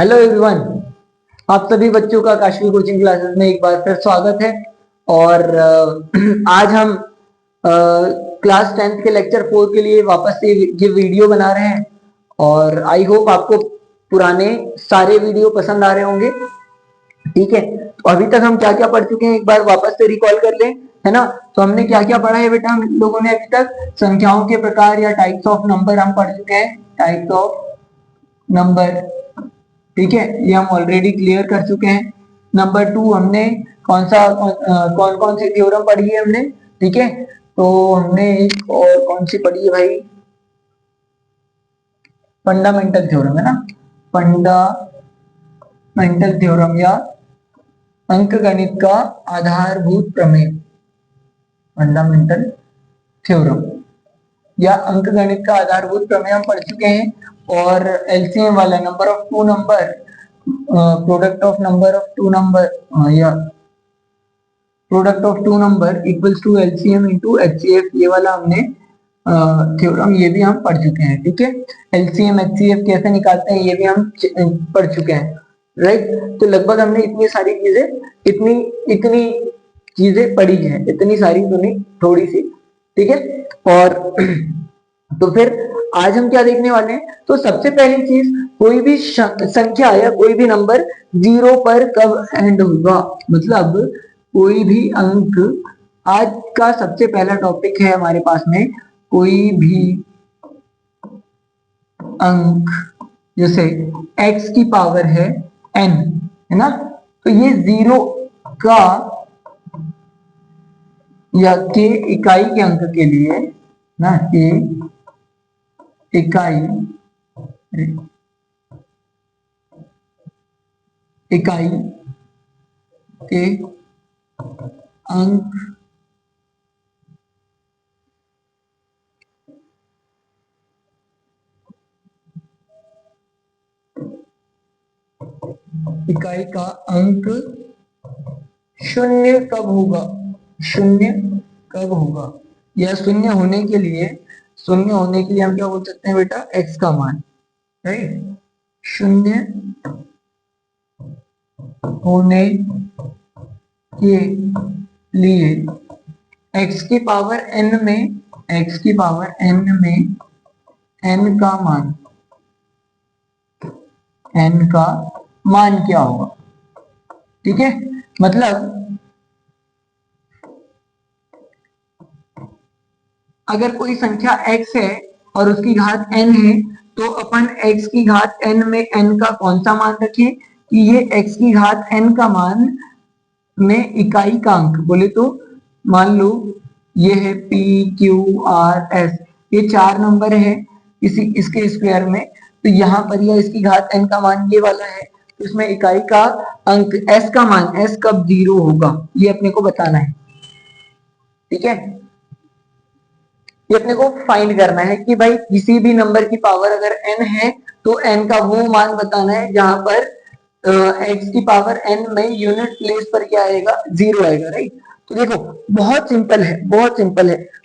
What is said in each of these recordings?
Hello everyone. आप सभी बच्चों का काशवी कोचिंग क्लासेस में एक बार फिर स्वागत है। और आज हम क्लास 10th के लेक्चर 4 के लिए वापस से ये वीडियो बना रहे हैं। और आई होप आपको पुराने सारे वीडियो पसंद आ रहे होंगे। ठीक है, तो अभी तक हम क्या क्या पढ़ चुके हैं एक बार वापस से रिकॉल कर लें, है ना। तो हमने क्या क्या पढ़ा है बेटा, हम लोगों ने अभी तक संख्याओं के प्रकार या टाइप्स ऑफ नंबर हम पढ़ चुके हैं। टाइप्स ऑफ नंबर, ठीक है, ये हम ऑलरेडी क्लियर कर चुके हैं। नंबर 2 हमने कौन कौन सी थ्योरम पढ़ी है हमने, ठीक है। तो हमने एक और कौन सी पढ़ी है भाई, फंडामेंटल थ्योरम, है ना। फंडामेंटल थ्योरम या अंकगणित का आधारभूत प्रमेय, फंडामेंटल थ्योरम या अंकगणित का आधारभूत प्रमेय हम पढ़ चुके हैं। और एलसीएम वाला number of two number, product of number of two number या product of two number equals to LCM into HCF, ये वाला हमने थ्योरम ये भी हम पढ़ चुके हैं। ठीक है, एलसीएम एचसीएफ कैसे निकालते हैं ये भी हम पढ़ चुके हैं, राइट। तो लगभग हमने इतनी सारी चीजें इतनी इतनी चीजें पढ़ी हैं, इतनी सारी तो नहीं, थोड़ी सी, ठीक है। और तो फिर आज हम क्या देखने वाले हैं, तो सबसे पहली चीज, कोई भी संख्या या कोई भी नंबर जीरो पर कब एंड होगा, मतलब कोई भी अंक। आज का सबसे पहला टॉपिक है हमारे पास में, कोई भी अंक जैसे x की पावर है n, है ना। तो ये जीरो का या के इकाई के अंक के लिए ना, के इकाई इकाई के अंक इकाई का अंक शून्य कब होगा, शून्य कब होगा, या शून्य होने के लिए हम क्या बोल सकते हैं बेटा, x का मान, राइट। शून्य होने के लिए x की पावर n में n का मान क्या होगा, ठीक है। मतलब अगर कोई संख्या x है और उसकी घात n है, तो अपन x की घात n में n का कौन सा मान रखें, कि ये x की घात n का मान में इकाई का अंक बोले तो मान लो ये है p q r s, ये 4 नंबर है इसके स्क्वायर में। तो यहाँ पर यह इसकी घात n का मान ये वाला है, तो इसमें इकाई का अंक s का मान s कब जीरो होगा, ये अपने को बताना है, ठीक है। ये अपने को फाइंड करना है कि भाई किसी भी नंबर की पावर अगर n है तो n का वो मान बताना है जहां पर x की पावर n में यूनिट प्लेस पर क्या आएगा, जीरो आएगा, राइट। तो देखो बहुत सिंपल है,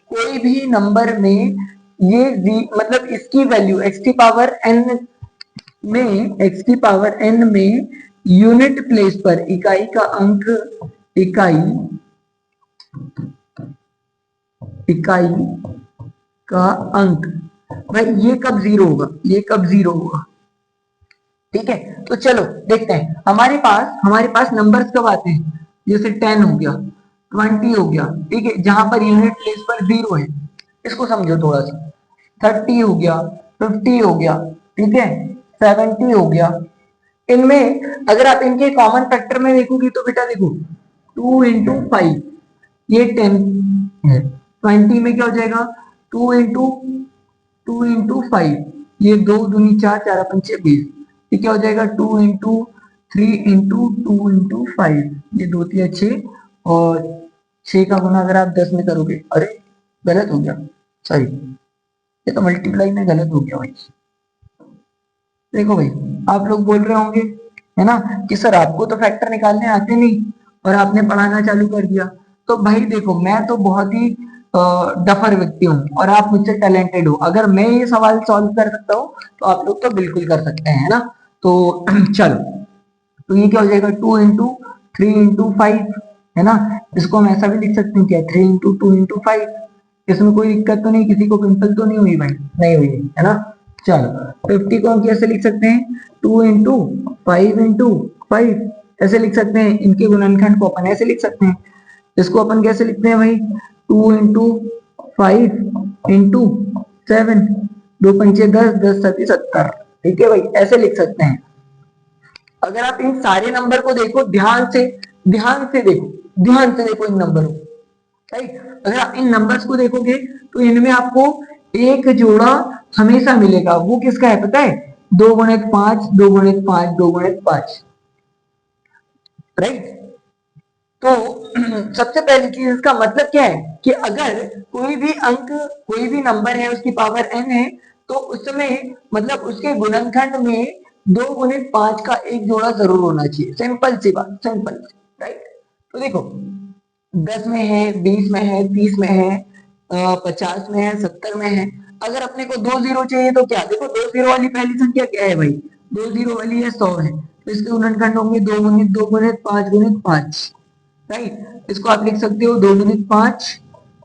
कोई भी नंबर में ये मतलब इसकी वैल्यू x की पावर n में यूनिट प्लेस पर इकाई का अंक, इकाई का अंक, भाई ये कब जीरो होगा, ठीक है। तो चलो देखते हैं, हमारे पास नंबर्स कब आते हैं, जैसे 10 हो गया, 20 हो गया, ठीक है, जहां पर यूनिट प्लेस पर जीरो है, इसको समझो थोड़ा सा। 30 हो गया, 50 हो गया, ठीक है, 70 हो गया। इनमें अगर आप इनके कॉमन फैक्टर में देखोगे तो बेटा देखो 2 इंटू 5 ये 10 है, 20 में क्या हो जाएगा 2 इंटू 5, ये 2 दूनी 4, 4 पंचे 20, ये क्या हो जाएगा 2 इंटू 3 इंटू 2 इंटू 5, ये 2 3 6, और 6 का गुना अगर आप 10 में करोगे, अरे गलत हो गया, सॉरी, ये तो मल्टीप्लाई में गलत हो गया भाई। देखो भाई आप लोग बोल रहे होंगे, है ना, कि सर आपको तो फैक्टर निकालने आते नहीं और आपने पढ़ाना चालू कर दिया। तो भाई देखो मैं तो बहुत ही डफर व्यक्ति हूँ और आप मुझसे टैलेंटेड हो, अगर मैं ये सवाल सॉल्व कर सकता हूँ तो आप लोग तो बिल्कुल कर सकते हैं, है ना। तो चलो, तो ये क्या हो जाएगा 2 × 3 × 5 है ना। इसको हम ऐसा भी लिख सकते हैं क्या 3 × 2 × 5। इसमें कोई दिक्कत तो नहीं, किसी को पिंपल तो नहीं हुई भाई, नहीं हुई है ना। चलो 50 को हम कैसे लिख सकते हैं 2 × 5 × 5 ऐसे लिख सकते हैं। इनके गुणनखंड को अपन ऐसे लिख सकते हैं। इसको अपन कैसे लिखते हैं भाई 2 × 5 × 7, 2 × 5 = 10, 10 × 7 = 70। ठीक है भाई, ऐसे लिख सकते हैं। अगर आप इन सारे नंबर को देखो ध्यान से, ध्यान से देखो, ध्यान से देखो इन नंबरों को, राइट। अगर आप इन नंबर्स को देखोगे तो इनमें आपको एक जोड़ा हमेशा मिलेगा। वो किसका है पता है 2 × 5, 2 × 5, 2 × 5, राइट। तो सबसे पहली चीज इसका मतलब क्या है कि अगर कोई भी अंक, कोई भी नंबर है उसकी पावर n है, तो उसमें मतलब उसके गुणनखंड में 2 × 5 का एक जोड़ा जरूर होना चाहिए। सिंपल सी बात, सिंपल, राइट। तो देखो 10 में है, 20 में है, 30 में है, 50 में है, 70 में है। अगर अपने को 2 जीरो चाहिए तो क्या, देखो 2 जीरो वाली पहली संख्या क्या है भाई 2 जीरो वाली है 100 है, तो इसके गुणनखंड होंगे 2 × 2 × 5 × 5, राइट। इसको आप लिख सकते हो 2 × 5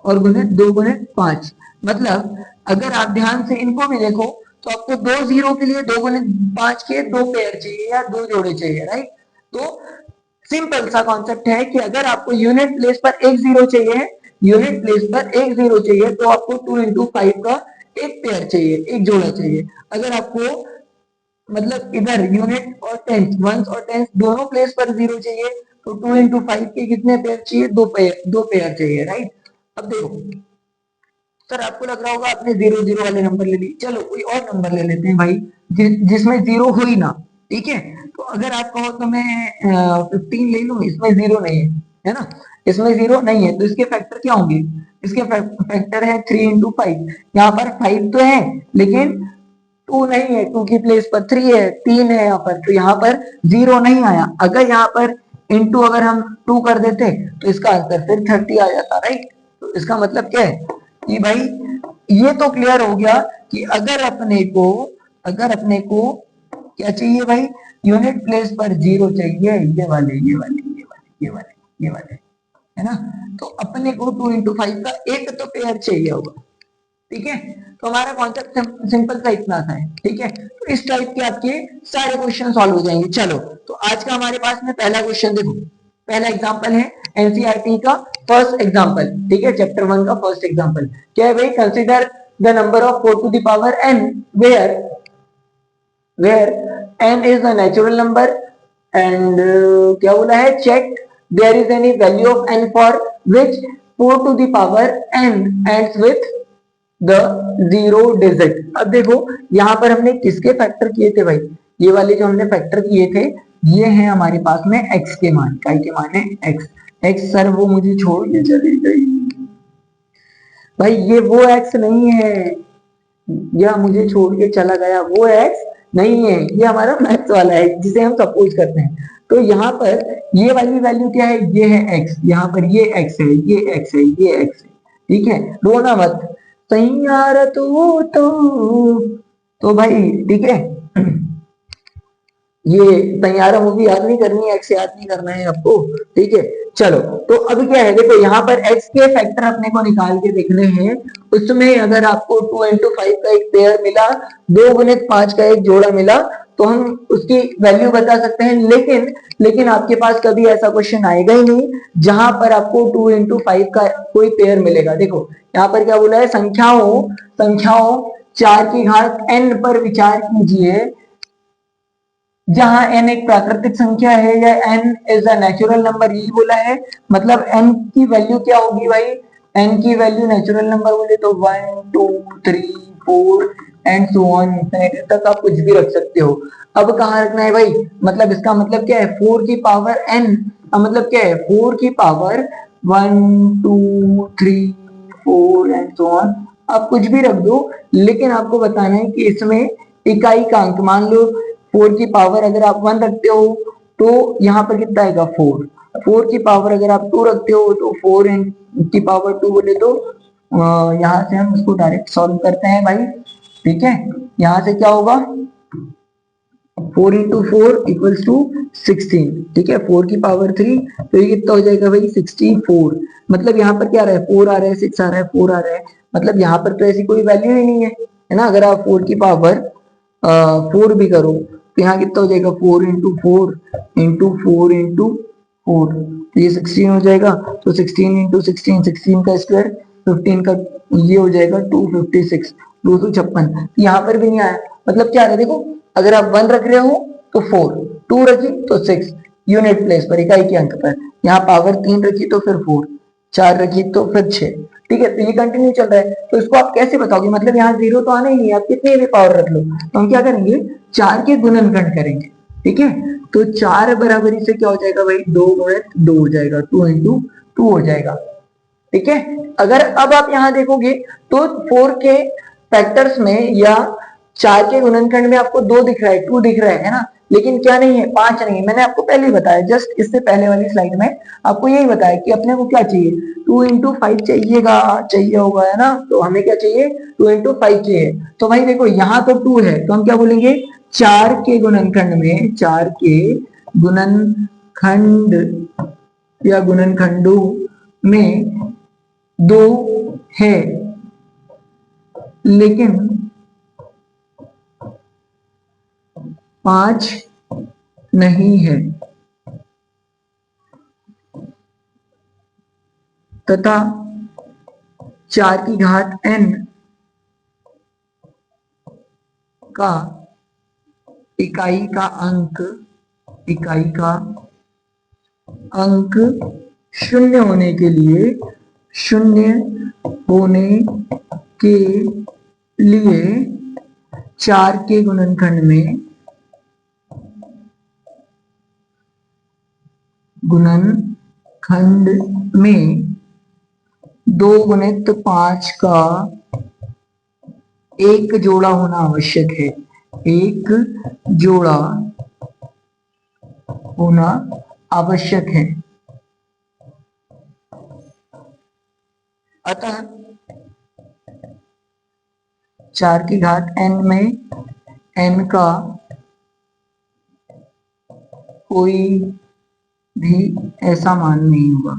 और गुणित 2 × 5। मतलब अगर आप ध्यान से इनको भी देखो तो आपको 2 जीरो के लिए 2 × 5 के 2 पेयर चाहिए या 2 जोड़े चाहिए, राइट। तो सिंपल सा कॉन्सेप्ट है कि अगर आपको यूनिट प्लेस पर एक जीरो चाहिए, यूनिट प्लेस पर एक जीरो चाहिए, तो आपको 2 × 5 का एक पेयर चाहिए, एक जोड़ा चाहिए। अगर आपको मतलब इधर यूनिट और टेंथ, वंस और टेंथ दोनों प्लेस पर जीरो चाहिए, तो 2 × 5 के कितने पेयर चाहिए, दो पेयर चाहिए, राइट। अब देखो सर आपको लग रहा होगा आपने 0 0 वाले नंबर ले ली, चलो कोई और नंबर ले लेते हैं भाई जिसमें जीरो हो ही ना, ठीक है। तो अगर आप कहो तो मैं 15 ले लूं, इसमें जीरो नहीं है ना, इसमें जीरो नहीं है, तो इसके फैक्टर क्या होंगे, इसके फैक्टर है 3 × 5। यहाँ पर 5 तो है लेकिन 2 नहीं है, 2 की प्लेस पर 3 है, 3 है यहाँ पर, तो यहाँ पर जीरो नहीं आया। अगर यहाँ पर इंटू अगर हम 2 कर देते तो इसका आंसर फिर 30 आ जाता, राइट। तो इसका मतलब क्या है कि भाई ये तो क्लियर हो गया कि अगर अपने को, अगर अपने को क्या चाहिए भाई यूनिट प्लेस पर जीरो चाहिए, ये वाले ये वाले ये वाले ये वाले ये वाले, है ना। तो अपने को 2 × 5 का एक तो पेयर चाहिए होगा, ठीक है। तो हमारा कॉन्सेप्ट सिंपल सा इतना सा है, ठीक है। तो इस टाइप के आपके सारे क्वेश्चन सॉल्व हो जाएंगे। चलो तो आज का हमारे पास में पहला क्वेश्चन देखो, पहला एग्जांपल है एनसीईआरटी का फर्स्ट एग्जांपल, ठीक है, चैप्टर 1 का फर्स्ट एग्जांपल क्या है भाई, consider the number of 4 to the power n where n is the natural number and क्या बोला है check there is any value of n for which 4 to the power n ends with the zero digit. अब देखो यहाँ पर हमने किसके factor किए थे भाई, ये वाले जो हमने फैक्टर किए थे ये हैं हमारे पास में x के मान, काय के मान है x। x सर वो मुझे छोड़ के चली गई भाई, ये वो x नहीं है, या मुझे छोड़ के चला गया वो x नहीं है, ये हमारा मैथ्स वाला है जिसे हम सपोज करते हैं। तो यहाँ पर ये वाली वैल्यू क्या है, ये है x, यहाँ पर ये x है, ये x है, ये x है, ठीक है। रोना मत तैयार तो भाई ठीक है। ये तैयारा मूवी याद नहीं करनी है, एक्स याद नहीं करना है आपको, ठीक है। चलो तो अभी क्या है देखो यहाँ पर x के फैक्टर अपने को निकाल के देखने हैं। उसमें अगर आपको 2 × 5 का एक पेयर मिला, 2 × 5 का एक जोड़ा मिला, तो हम उसकी वैल्यू बता सकते हैं। लेकिन आपके पास कभी ऐसा क्वेश्चन आएगा ही नहीं जहां पर आपको 2 × 5 का कोई पेयर मिलेगा। देखो यहाँ पर क्या बोला है, संख्याओं संख्याओं 4 की घात n पर विचार कीजिए जहां n एक प्राकृतिक संख्या है या n is a natural number, यही बोला है। मतलब n की वैल्यू क्या होगी भाई, n की वैल्यू नेचुरल नंबर बोले तो 1 2 3 4 एंड सो ऑन, इतने तक आप कुछ भी रख सकते हो। अब कहाँ रखना है भाई, मतलब इसका मतलब क्या है 4 की पावर n, मतलब क्या है 4 की पावर 1 2 3 4 एंड सो ऑन, आप कुछ भी रख दो। लेकिन आपको बताना है कि इसमें इकाई का अंक, मान लो 4 की पावर अगर आप 1 रखते हो तो यहाँ पर कितना आएगा 4, 4 की पावर अगर आप 2 रखते हो तो 4 की पावर 2 बोले तो यहाँ से हम इसको डायरेक्ट सॉल्व करते हैं भाई, ठीक है। यहाँ से क्या होगा 4 इंटू 4 इक्वल्स टू 16, ठीक है, 4 की पावर 3, तो ये कितना हो जाएगा भाई 64। मतलब यहाँ पर क्या आ रहा है, 4 आ रहा है, 6 आ रहा है, 4 आ रहा है, मतलब यहाँ पर तो ऐसी कोई वैल्यू ही नहीं है ना। अगर आप 4 की पावर 4 भी करो तो यहाँ कितना हो जाएगा, 4 इंटू 4 इंटू 4 इंटू 4, तो ये 16 हो जाएगा। तो 16 इंटू 16, 16 का स्क्वायर 15 का, ये हो जाएगा 256, 256। यहाँ पर भी नहीं आया, मतलब क्या आ रहा है देखो, अगर आप 1 रख रहे हो तो 4, 2 रखी तो 6 यूनिट प्लेस पर, इकाई के अंक पर। यहाँ पावर 3 रखी तो फिर 4, 4 रखी तो फिर 6, ठीक है। तो ये कंटिन्यू चल रहा है, तो इसको आप कैसे बताओगे, मतलब यहाँ जीरो तो आना ही नहीं है, आप कितनी भी पावर रख लो। तो हम क्या करेंगे, 4 के गुणनखंड करेंगे, ठीक है। तो 4 बराबरी से क्या हो जाएगा भाई, 2 गुणित 2 हो जाएगा, 2 इंटू 2 हो जाएगा, ठीक है। अगर अब आप यहाँ देखोगे तो 4 के फैक्टर्स में या 4 के गुणनखंड में आपको 2 दिख रहा है, 2 दिख रहा है ना, लेकिन क्या नहीं है, 5 नहीं है। मैंने आपको पहले ही बताया, जस्ट इससे पहले वाली स्लाइड में आपको यही बताया कि अपने को क्या चाहिए, 2 इंटू 5 चाहिएगा, चाहिए होगा, है ना। तो हमें क्या चाहिए, 2 इंटू 5 चाहिए। तो भाई देखो यहाँ तो 2 है, तो हम क्या बोलेंगे, 4 के गुणनखंड में, 4 के गुणनखंड या गुणनखंडों में 2 है, लेकिन 5 नहीं है, तथा 4 की घात n का इकाई का अंक, इकाई का अंक शून्य होने के लिए, शून्य होने के लिए 4 के गुणनखंड में, गुणनखंड में 2 गुणित 5 का एक जोड़ा होना आवश्यक है, एक जोड़ा होना आवश्यक है। अतः 4 की घात n में n का कोई भी ऐसा मान नहीं होगा,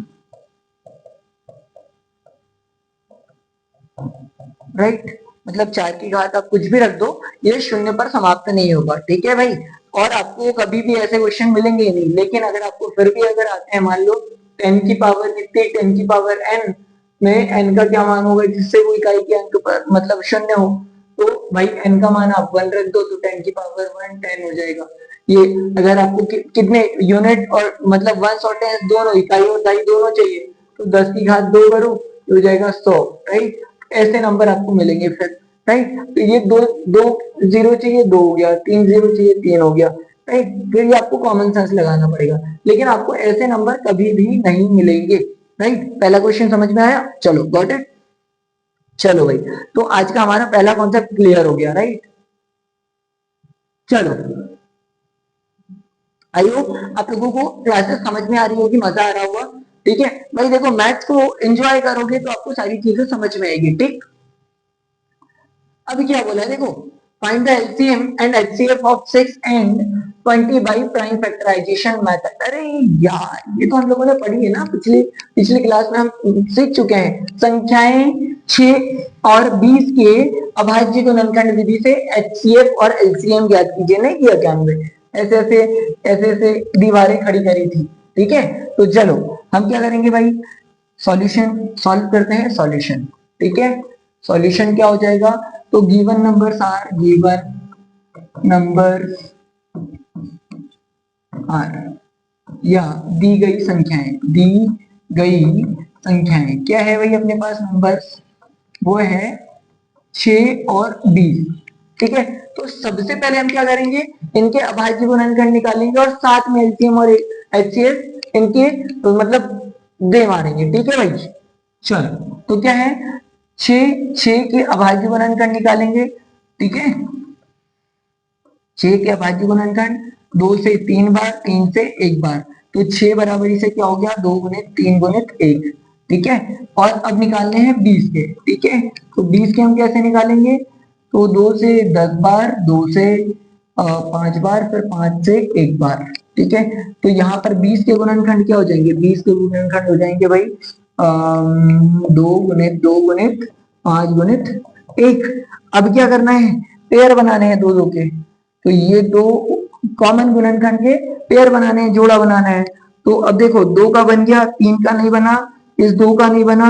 राइट। मतलब 4 की घात आप कुछ भी रख दो, ये शून्य पर समाप्त नहीं होगा, ठीक है भाई। और आपको कभी भी ऐसे क्वेश्चन मिलेंगे ही नहीं, लेकिन अगर आपको फिर भी अगर आते हैं, मान लो 10 की पावर कितनी, 10 की पावर n में n का क्या मान होगा जिससे वो इकाई के अंक पर मतलब शून्य हो, तो भाई n का मान आप 1 रख दो तो 10 की पावर 1 10 हो जाएगा। ये अगर आपको कितने यूनिट और मतलब वंस और टेंस दोनों, इकाई और दाई दोनों चाहिए, तो 10 की घात 2 करो तो हो जाएगा 100, राइट। ऐसे नंबर आपको मिलेंगे फिर, राइट। तो ये दो दो जीरो चाहिए, 2 हो गया, 3 जीरो चाहिए, 3 हो गया, राइट। फिर ये आपको कॉमन सेंस लगाना पड़ेगा, लेकिन आपको ऐसे नंबर कभी भी नहीं मिलेंगे, राइट। पहला क्वेश्चन समझ में आया, चलो गॉट इट। चलो भाई, तो आज का हमारा पहला कॉन्सेप्ट क्लियर हो गया, राइट। चलो, आई होप आप लोगों को क्लासेस समझ में आ रही होगी, मजा आ रहा होगा, ठीक है भाई। देखो मैथ्स को एंजॉय करोगे तो आपको सारी चीजें समझ में आएगी, ठीक। अभी क्या बोला है देखो, find the LCM and HCF of 6 and 20 by prime factorisation method. अरे यार, ये तो हम लोगों ने पढ़ी है ना, पिछली पिछली क्लास में हम सीख चुके हैं। संख्याएं 6 और 20 के अभाज्य गुणनखंड विधि से एचसीएफ और एलसीएम ज्ञात कीजिए। नहीं किया क्या हमने, ऐसे ऐसे ऐसे ऐसे दीवारें खड़ी करी थी, ठीक है। तो चलो हम क्या करेंगे भाई, सॉल्यूशन सॉल्व करते हैं, सॉल्यूशन, ठीक है। सॉल्यूशन क्या हो जाएगा, तो given numbers are, given number are, या दी गई संख्याएं, दी गई संख्याएं क्या है भाई अपने पास नंबर्स, वो है 6 और 20, ठीक है। तो सबसे पहले हम क्या करेंगे, इनके अभाज्य गुणनखंड निकालेंगे और साथ में एलसीएम और एचसीएफ इनके तो मतलब दे मारेंगे, ठीक है भाई। चलो तो क्या है, 6 के अभाज्य गुणनखंड निकालेंगे, ठीक है। 6 के अभाज्य गुणनखंड 2 से 3 बार, 3 से 1 बार, तो 6 बराबरी से क्या हो गया, 2 गुणित 3 गुणित 1, ठीक है। और अब निकालने हैं 20 के, ठीक है। तो 20 के हम कैसे निकालेंगे, तो 2 से 10 बार, 2 से 5 बार, फिर 5 से 1 बार। ठीक है, तो यहाँ पर 20 के गुणनखंड क्या हो जाएंगे? 20 के गुणनखंड हो जाएंगे भाई 2 गुणित 2 गुणित 5 गुणित 1। अब क्या करना है? पेयर बनाने हैं दो दो के, तो ये दो कॉमन गुणनखंड के पेयर बनाने हैं, जोड़ा बनाना है। तो अब देखो 2 का बन गया, 3 का नहीं बना, इस 2 का नहीं बना।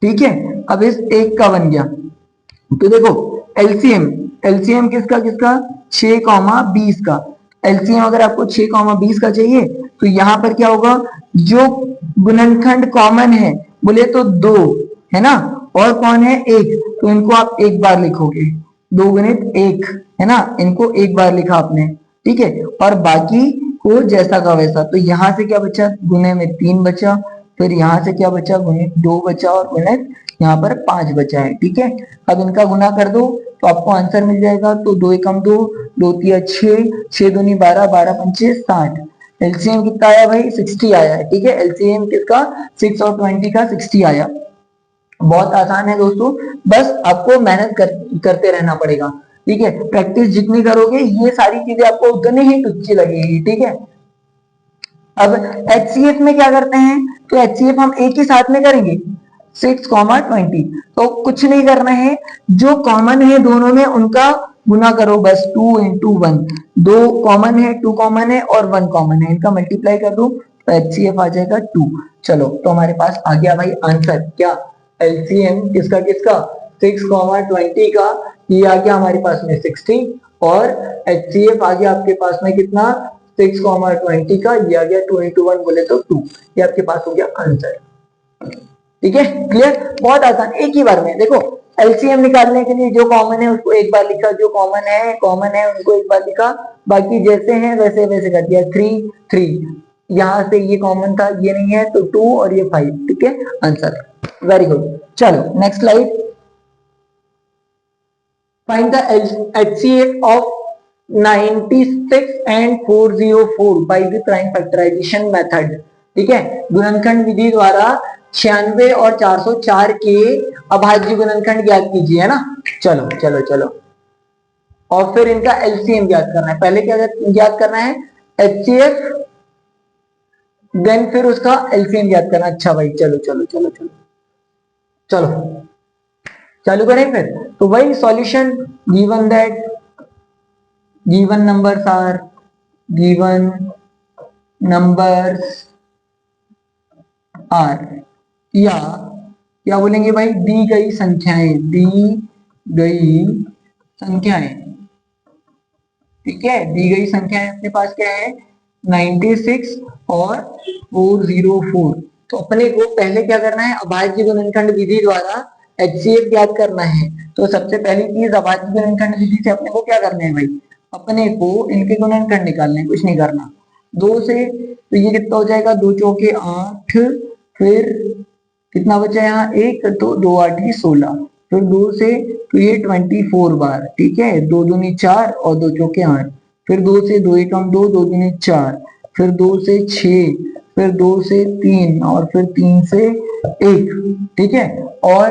ठीक है, अब इस 1 का बन गया। तो देखो एलसीएम, एलसीएम किसका किसका? 6,20 का। एलसीएम अगर आपको 6,20 का चाहिए तो यहाँ पर क्या होगा? जो गुणनखंड कॉमन है बोले तो 2 है ना, और कौन है? 1, तो इनको आप एक बार लिखोगे, 2 गुणित 1 है ना, इनको एक बार लिखा आपने। ठीक है, और बाकी को जैसा का वैसा। तो यहाँ से क्या बचा? गुणे में 3 बचा, फिर यहाँ से क्या बचा? गुणित 2 बचा, और गुणित यहाँ पर 5 बचा है। ठीक है, अब इनका गुना कर दो तो आपको आंसर मिल जाएगा। तो 2 एकम 2, 2 तिया 6, 6 दूनी 12, 12 पंचे 60। एलसीएम कितना आया भाई? 60 आया है। ठीक है, एलसीएम किसका? 6 और 20 का 60 आया। बहुत आसान है दोस्तों, बस आपको मेहनत करते रहना पड़ेगा। ठीक है, प्रैक्टिस जितनी करोगे ये सारी चीजें आपको उतनी ही तुच्छी लगेगी। ठीक है, अब HCF में क्या करते हैं? तो HCF हम एक ही साथ में करेंगे, 6,20। तो कुछ नहीं करना है, जो कॉमन है दोनों में उनका गुना करो बस, 2 इंटू 1। 2 कॉमन है, 2 कॉमन है और 1 कॉमन है, इनका मल्टीप्लाई कर दो तो HCF आ जाएगा 2। चलो, तो हमारे पास आ गया भाई आंसर। क्या? LCM किसका किसका? 6,20 का, ये आ गया हमारे पास में 60, और HCF आ गया आपके पास में कितना? 6,20 का, ये आ गया 2 इंटू 1 बोले तो 2। ये आपके पास हो गया आंसर। ठीक है, क्लियर? बहुत आसान, एक ही बार में। देखो एलसीएम निकालने के लिए जो कॉमन है उसको एक बार लिखा, जो कॉमन है उनको एक बार लिखा, बाकी जैसे हैं वैसे वैसे कर दिया। 3 3, यहाँ से ये कॉमन था, ये नहीं है तो 2 और ये 5। ठीक है, आंसर। Very good. चलो next slide. Find the HCF ऑफ 96 and 404 by the prime factorization method। ठीक है, गुणनखंड विधि द्वारा 96 और 404 के अभाज्य गुणनखंड ज्ञात कीजिए, है ना। चलो चलो चलो, और फिर इनका एलसीएम ज्ञात करना है। पहले क्या ज्ञात करना है? HCF, देन फिर उसका एलसीएम ज्ञात करना। अच्छा भाई, चलो चलो चलो चलो चलो चालू करें फिर। तो वही solution, given that given numbers are given numbers are, या क्या बोलेंगे भाई? दी गई संख्याएं, दी गई संख्याएं। ठीक है, दी गई संख्याएं अपने पास क्या है? 96 और 404। तो अपने को पहले क्या करना है? अभाज्य गुणनखंड विधि द्वारा HCF ज्ञात करना है। तो सबसे पहली चीज, अभाज्य गुणनखंड विधि से अपने को क्या करना है भाई? अपने को इनके गुणनखंड निकालने, कुछ नहीं करना। 2 से तो ये कितना हो जाएगा? 2 चौके 8, फिर कितना बचा यहाँ? 1, तो 2 8 16, फिर 2 से तो ये 24 बार। ठीक है, 2 दूनी 4 और 2 चौके 8, फिर 2 से 2 एकम 2, 2 दूनी 4, फिर 2 से 6, फिर 2 से 3 और फिर 3 से 1। ठीक है, और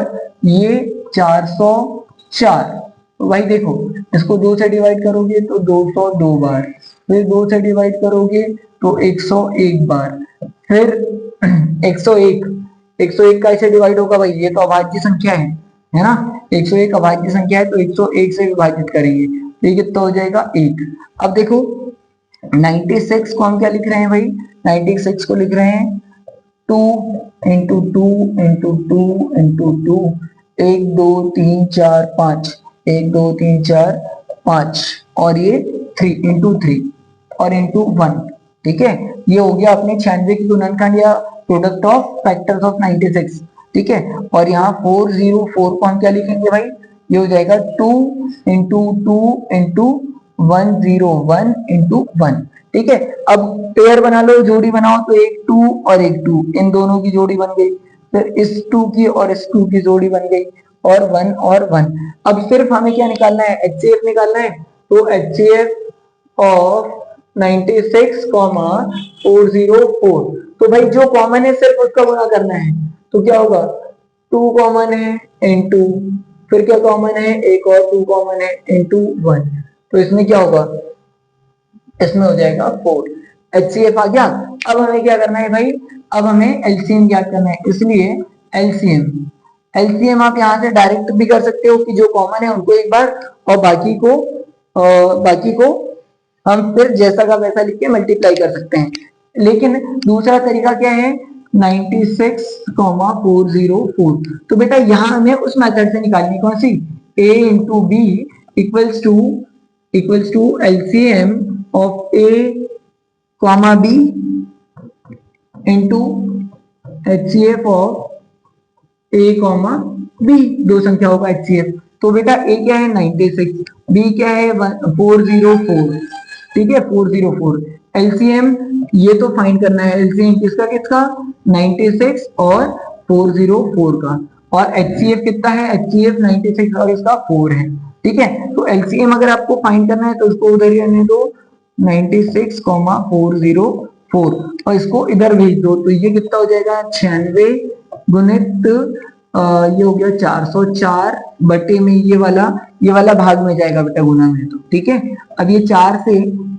ये 404। तो भाई देखो, इसको 2 से डिवाइड करोगे तो 202 बार, फिर 2 से डिवाइड करोगे तो 101 बार, फिर 101 का ऐसे डिवाइड होगा भाई, ये तो अभाज्य संख्या है ना। 101 अभाज्य संख्या है तो 101 से विभाजित करेंगे तो ये कितना हो जाएगा? 1। अब देखो 96 को हम क्या लिख रहे हैं भाई? 96 को लिख रहे हैं 2 इंटू 2 इंटू 2 इंटू 2, 1 2 3 4 5, 1 2 3 4 5, और ये 3 इंटू 3 और इंटू 1। ठीक है, ये हो गया अपने 96 की गुणनखंड या प्रोडक्ट ऑफ फैक्टर्स ऑफ 96। ठीक है, और यहाँ 404 को हम क्या लिखेंगे भाई? ये हो जाएगा 2 इंटू 2 इंटू 101 इंटू 1। ठीक है, अब पेयर बना लो, जोड़ी बनाओ, तो एक 2 और एक 2, इन दोनों की जोड़ी बन गई, फिर इस 2 की और इस 2 की जोड़ी बन गई, और 1 और 1। अब सिर्फ हमें क्या निकालना है? HCF निकालना है। तो HCF ऑफ 96, 404, तो भाई जो कॉमन है सिर्फ उसका गुणा करना है। तो क्या होगा? 2 कॉमन है इंटू, फिर क्या कॉमन है? एक और 2 कॉमन है इंटू 1, तो इसमें क्या होगा, इसमें हो जाएगा 4। HCF आ गया। अब हमें क्या करना है भाई, अब हमें एलसीएम ज्ञात करना है, इसलिए एलसीएम एलसीएम आप यहाँ से डायरेक्ट भी कर सकते हो कि जो कॉमन है उनको एक बार, और बाकी को हम फिर जैसा का वैसा लिख के मल्टीप्लाई कर सकते हैं। लेकिन दूसरा तरीका क्या है, 96,404। तो बेटा यहाँ हमें उस मेथड से निकालनी, कौन सी, a into b equals to LCM of a comma b into HCF of a comma b। दो संख्याओं का HCF। तो बेटा a क्या है 96, b क्या है 404, ठीक है 404। एलसीएम ये तो फाइंड करना है, एलसीएम किसका किसका, 96 और 404 का, और HCF कितना है, HCF 96 और इसका 4 है, ठीक है। तो एलसीएम अगर आपको फाइंड करना है तो उसको उधर ही रहने दो 96,404 और इसको इधर भेज दो, तो ये कितना हो जाएगा 96 गुणित ये हो गया 404 बटे में ये वाला भाग में जाएगा बेटा गुना में, तो ठीक है। अब ये 4 से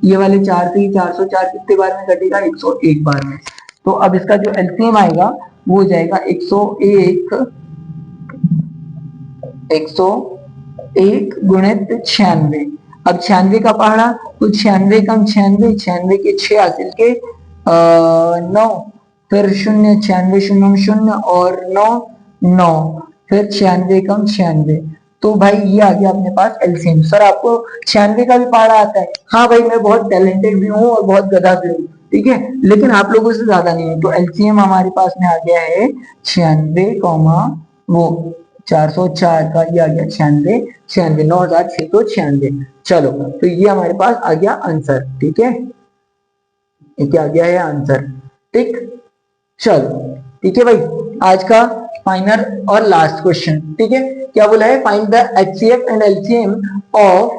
ये वाले 4 से 404 कितने बार में कटेगा, 101 बार में। तो अब इसका जो एलसीएम आएगा वो हो जाएगा 101 गुणित 96। अब 96 का पहाड़ा, तो 96 कम 96 के 6 हासिल के 9, फिर 0 96 0 0 और 9 9, फिर 96 कम 96। तो भाई ये आ गया अपने पास एलसीएम। सर आपको 96 का भी पहाड़ा आता है? हाँ भाई मैं बहुत टैलेंटेड भी हूँ और बहुत गधा भी हूँ, ठीक है, लेकिन आप लोगों से ज्यादा नहीं है। तो एलसीएम हमारे पास में आ गया है 96 कॉमा वो 404 का, ये आ गया 96 96 चलो तो ये हमारे पास आ गया आंसर, ठीक है, ये क्या आ गया है आंसर, ठीक। चलो ठीक है भाई, आज का फाइनल और लास्ट क्वेश्चन, ठीक है। क्या बोला है, find the HCF and LCM of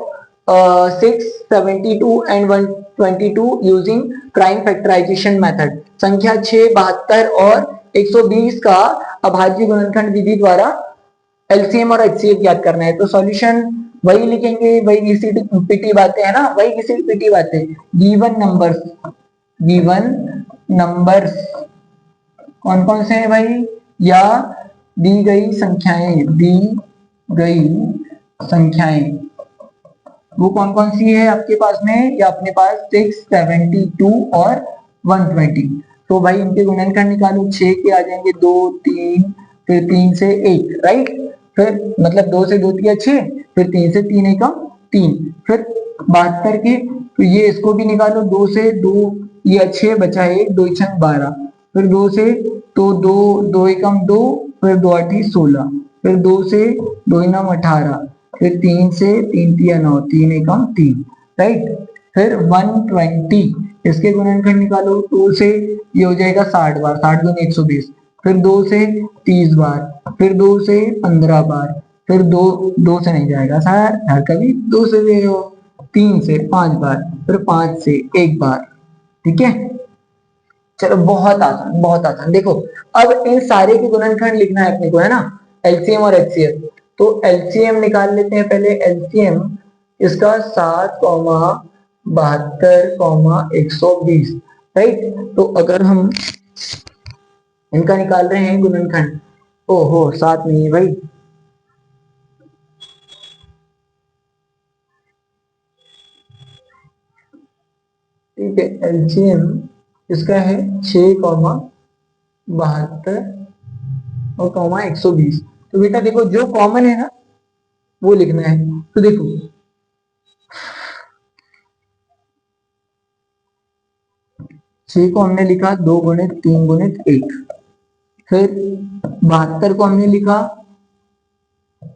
672 and 122 using prime factorisation method. संख्या 6, 72 और 120 का अभाज्य गुणनखंड विधि द्वारा एलसीएम और HCF ज्ञात करना है। तो सॉल्यूशन वही लिखेंगे, वही घिसी पिटी बातें है ना, वही घिसी पिटी बातें। गिवन नंबर्स कौन कौन से हैं भाई, या दी गई संख्याएं वो कौन कौन सी है आपके पास में, या अपने पास 672 और 120। तो भाई इनके गुणनखंड निकालो, 6 के आ जाएंगे 2 3, फिर 3 से 1, राइट, फिर मतलब 2 से 2 दिया 6, फिर 3 से 3 एकम 3, फिर 72 के, तो ये इसको भी निकालो, 2 से 2 ये 6 बचा 1, 2 6 12, फिर 2 से तो 2 2 एकम 2, फिर 2 8 16, फिर 2 से 2 9 18, फिर 3 से 3 3 9, 3 एकम 3, राइट, फिर 120 इसके गुणनखंड निकालो, 2 से ये हो जाएगा 60 बार, 60 गुना 120, फिर 2 से 30 बार, फिर 2 से 15 बार, फिर 2 से नहीं जाएगा सर, हर कभी 2 से भी हो, 3 से 5 बार, फिर 5 से 1 बार, ठीक है। चलो बहुत आसान, बहुत आसान। देखो अब इन सारे के गुणनखंड लिखना है अपने को, है ना, एलसीएम और एचसीएफ। तो एलसीएम निकाल लेते हैं पहले। एलसीएम इसका 7,72,120, राइट। तो अगर हम इनका निकाल रहे हैं गुणनखंड, ओहो 7 नहीं है भाई, ठीक है। एलसीएम इसका है 6,72 और कॉमा 120। तो बेटा देखो जो कॉमन है ना वो लिखना है। तो देखो 6 को हमने लिखा 2 गुणित 3 गुणित 1, फिर 72 को हमने लिखा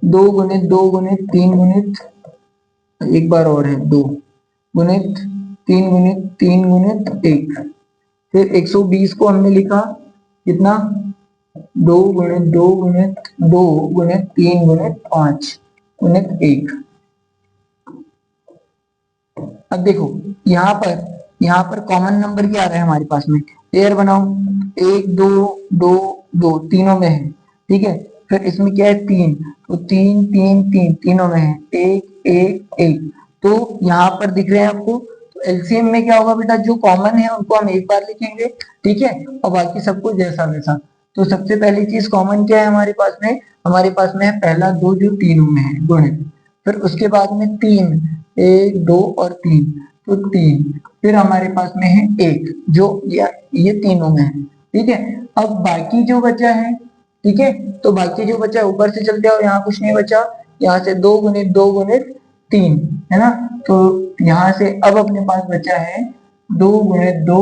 2 गुणित 2 गुणित 3 गुणित, एक बार और है 2 गुणित 3 गुणित 3 गुणित 1, फिर 120 को हमने लिखा कितना 2 गुणित 2 गुणित 2 गुणित 3 गुणित 5 गुणित 1। अब देखो यहाँ पर कॉमन नंबर क्या आ रहा है हमारे पास में, पेयर बनाओ, 1 2 2 2 तीनों में है, ठीक है। फिर इसमें क्या है 3, तो 3 3 3 तीनों में है, 1 1 1, तो यहाँ पर दिख रहे हैं आपको। तो एलसीएम में क्या होगा बेटा, जो कॉमन है उनको हम एक बार लिखेंगे, ठीक है, और बाकी सबको जैसा वैसा। तो सबसे पहली चीज कॉमन क्या है हमारे पास में, हमारे पास में है पहला 2 जो तीनों में है गुणित, फिर उसके बाद में 3, 1 2 और 3, तो 3, फिर हमारे पास में है 1 जो ये तीनों में है, ठीक है। अब बाकी जो बचा है, ठीक है, तो बाकी जो बचा ऊपर से चलते आओ, यहाँ कुछ नहीं बचा, यहाँ से 2 गुणित 2 गुणित 3 है ना, तो यहाँ से अब अपने पास बचा है 2 गुणित 2,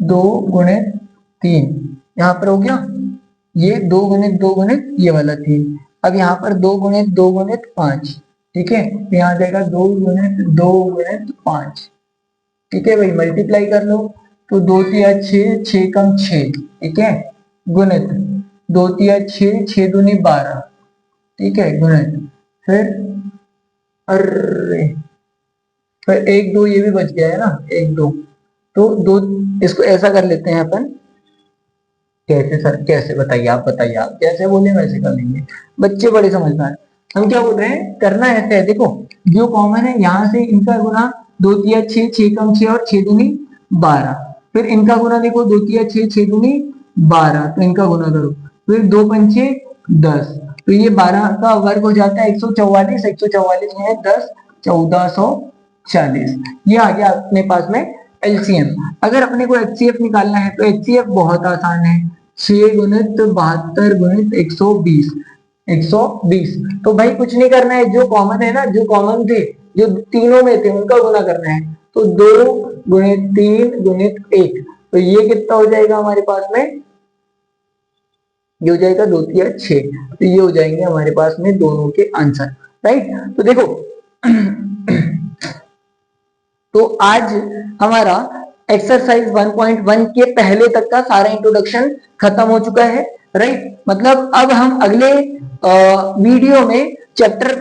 2 गुणित 3, यहाँ पर हो गया ये 2 गुणित 2 गुणित ये वाला 3। अब यहाँ पर 2 गुणित 2 गुणित 5, ठीक है, तो यहाँ जाएगा 2 गुणित 2 गुणित 5, ठीक है भाई, मल्टीप्लाई कर लो, तो 2 तिया 6, 6 कम 6, ठीक है, गुणित 2 तिया 6, 6 दूनी 12, ठीक है, गुणित फिर अरे फिर 1 2 ये भी बच गया है ना, 1 2, तो 2, इसको ऐसा कर लेते हैं अपन, कैसे सर, कैसे बताइए आप, बताइए आप कैसे बोले वैसे कर लेंगे, बच्चे बड़े समझदार। हम क्या बोल रहे हैं, करना ऐसे है, देखो जो कॉमन है यहाँ से इनका गुना 2 तिया 6, 6 कम 6 और 6 दूनी 12, फिर इनका गुना देखो 2 तिया 6, 6 दूनी 12, तो इनका गुना करो, फिर 2 पंचे 10, तो ये 12 का वर्ग हो जाता है 144, 144 में 10 1440, ये आ गया अपने पास में एलसीएम। अगर अपने को एचसीएफ निकालना है तो एचसीएफ बहुत आसान है, 6 गुणित 72 गुणित 120, 120, तो भाई कुछ नहीं करना है, जो कॉमन है ना, जो कॉमन थे, जो तीनों में थे उनका गुना करना है, तो 2 गुणित 3 गुणित 1, तो ये कितना हो जाएगा हमारे पास में, ये हो जाएगा 2 तिया 6, तो ये हो जाएंगे हमारे पास में दोनों के आंसर, राइट। तो देखो तो आज हमारा एक्सरसाइज 1.1 के पहले तक का सारा इंट्रोडक्शन खत्म हो चुका है, राइट। मतलब अब हम अगले वीडियो में चैप्टर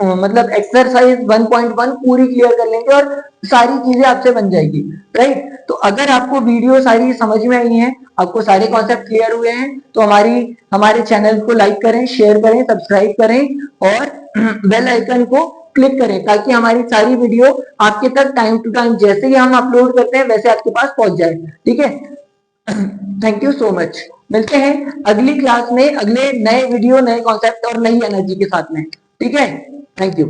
मतलब एक्सरसाइज 1.1 पूरी क्लियर कर लेंगे और सारी चीजें आपसे बन जाएगी, राइट। तो अगर आपको वीडियो सारी समझ में आई है, आपको सारे कॉन्सेप्ट क्लियर हुए हैं, तो हमारे चैनल को लाइक करें, शेयर करें, सब्सक्राइब करें और बेल आइकन को क्लिक करें, ताकि हमारी सारी वीडियो आपके तक टाइम टू टाइम जैसे ही हम अपलोड करते हैं वैसे आपके पास पहुंच जाए, ठीक है। थैंक यू सो मच, मिलते हैं अगली क्लास में अगले नए वीडियो, नए कॉन्सेप्ट और नई एनर्जी के साथ में, ठीक है। Thank you.